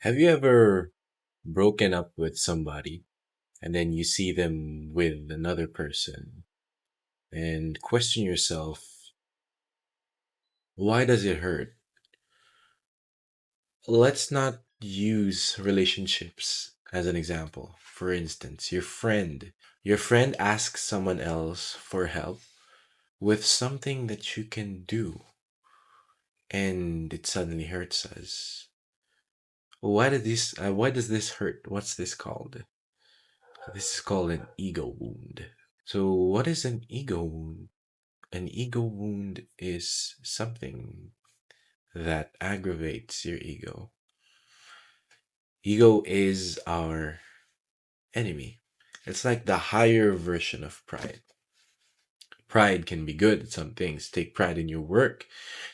Have you ever broken up with somebody and then you see them with another person and question yourself, why does it hurt? Let's not use relationships as an example. For instance, your friend asks someone else for help with something that you can do and it suddenly hurts us. Why does this hurt? What's this called? This is called an ego wound. So, what is an ego wound? An ego wound is something that aggravates your ego. Ego is our enemy. It's like the higher version of pride. Pride can be good at some things. Take pride in your work,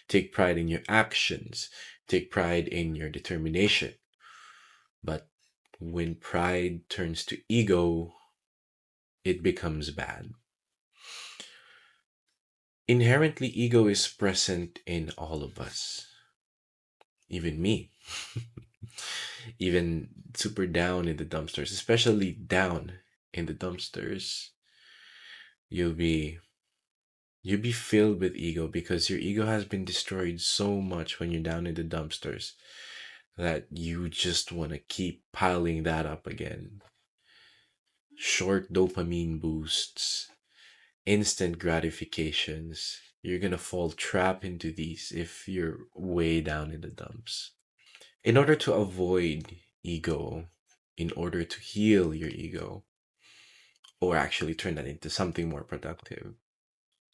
take pride in your actions, take pride in your determination. But when pride turns to ego, it becomes bad. Inherently, ego is present in all of us, even me. Even super down in the dumpsters, especially down in the dumpsters, you'll be you'll be filled with ego because your ego has been destroyed so much when you're down in the dumpsters that you just want to keep piling that up again. Short dopamine boosts, instant gratifications. You're gonna fall trap into these if you're way down in the dumps. In order to avoid ego, in order to heal your ego, or actually turn that into something more productive,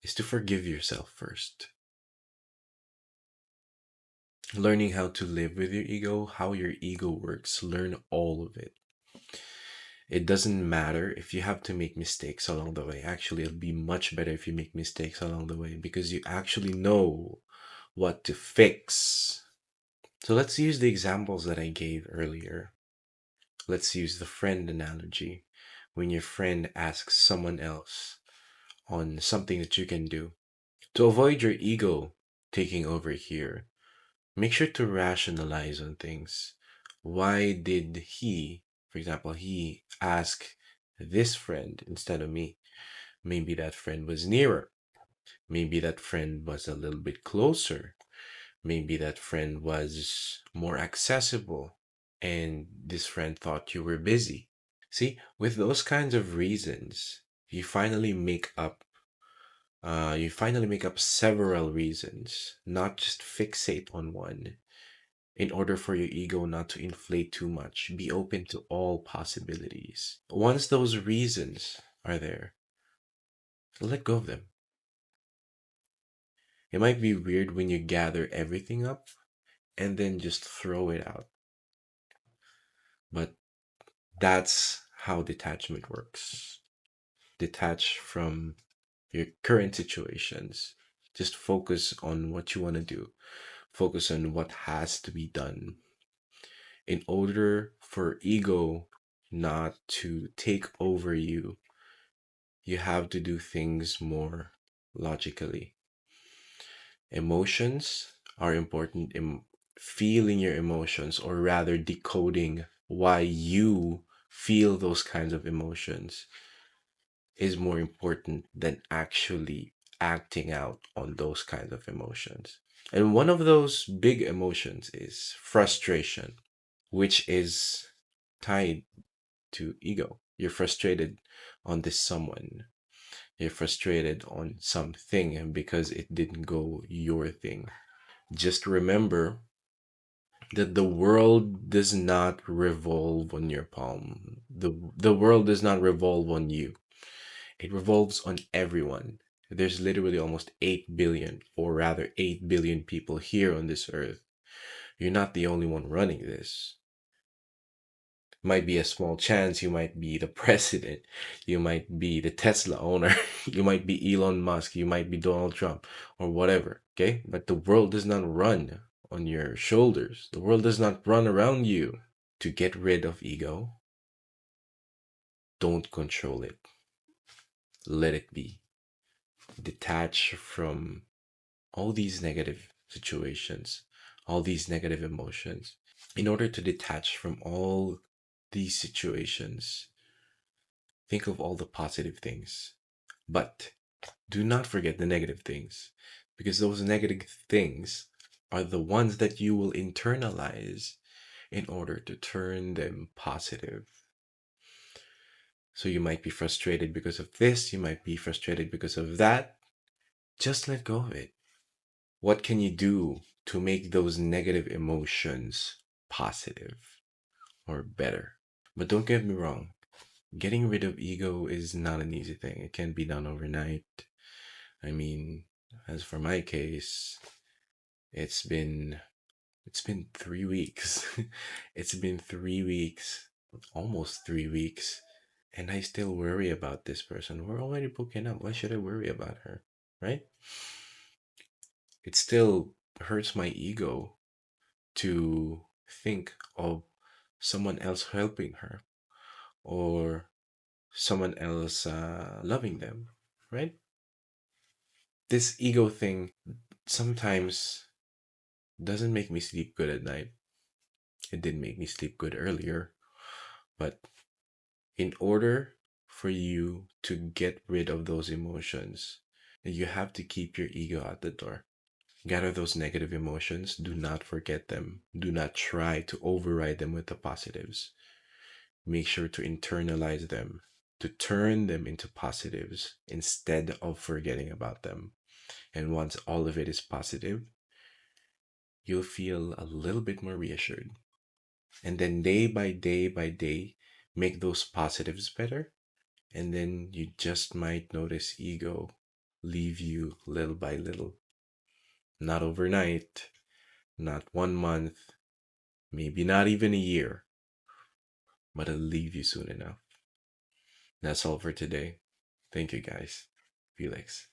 is to forgive yourself first. Learning how to live with your ego, how your ego works, learn all of it. It doesn't matter if you have to make mistakes along the way. Actually, it'll be much better if you make mistakes along the way because you actually know what to fix. So let's use the examples that I gave earlier. Let's use the friend analogy. When your friend asks someone else on something that you can do, to avoid your ego taking over here, make sure to rationalize on things. Why did he, for example, he ask this friend instead of me? Maybe that friend was nearer. Maybe that friend was a little bit closer. Maybe that friend was more accessible. And this friend thought you were busy. See, with those kinds of reasons, you finally make up several reasons, not just fixate on one. In order for your ego not to inflate too much, be open to all possibilities. Once those reasons are there, let go of them. It might be weird when you gather everything up and then just throw it out, but that's how detachment works. Detach from your current situations. Just focus on what you want to do. Focus on what has to be done. In order for ego not to take over you, you have to do things more logically. Emotions are important. Feeling your emotions, or rather decoding why you feel those kinds of emotions, is more important than actually acting out on those kinds of emotions. And one of those big emotions is frustration, which is tied to ego. You're frustrated on this someone. You're frustrated on something because it didn't go your thing. Just remember that the world does not revolve on your palm. The world does not revolve on you. It revolves on everyone. There's literally almost 8 billion, or rather 8 billion people here on this earth. You're not the only one running this. Might be a small chance you might be the president, you might be the Tesla owner, you might be Elon Musk, you might be Donald Trump, or whatever, okay? But the world does not run on your shoulders, the world does not run around you. To get rid of ego, don't control it, let it be. Detach from all these negative situations, all these negative emotions. In order to detach from all these situations, think of all the positive things. But do not forget the negative things, because those negative things are the ones that you will internalize in order to turn them positive. So you might be frustrated because of this, you might be frustrated because of that. Just let go of it. What can you do to make those negative emotions positive or better? But don't get me wrong, getting rid of ego is not an easy thing. It can't be done overnight. I mean, as for my case, it's been it's been 3 weeks. It's been 3 weeks, almost 3 weeks, and I still worry about this person. We're already broken up. Why should I worry about her? Right? It still hurts my ego to think of someone else helping her or someone else loving them, right? This ego thing sometimes doesn't make me sleep good at night. It did make me sleep good earlier, but in order for you to get rid of those emotions, you have to keep your ego at the door. Gather those negative emotions. Do not forget them. Do not try to override them with the positives. Make sure to internalize them, to turn them into positives instead of forgetting about them. And once all of it is positive, you'll feel a little bit more reassured. And then day by day, make those positives better. And then you just might notice ego leave you little by little. Not overnight, not 1 month, maybe not even a year, but it'll leave you soon enough. That's all for today. Thank you guys. Felix.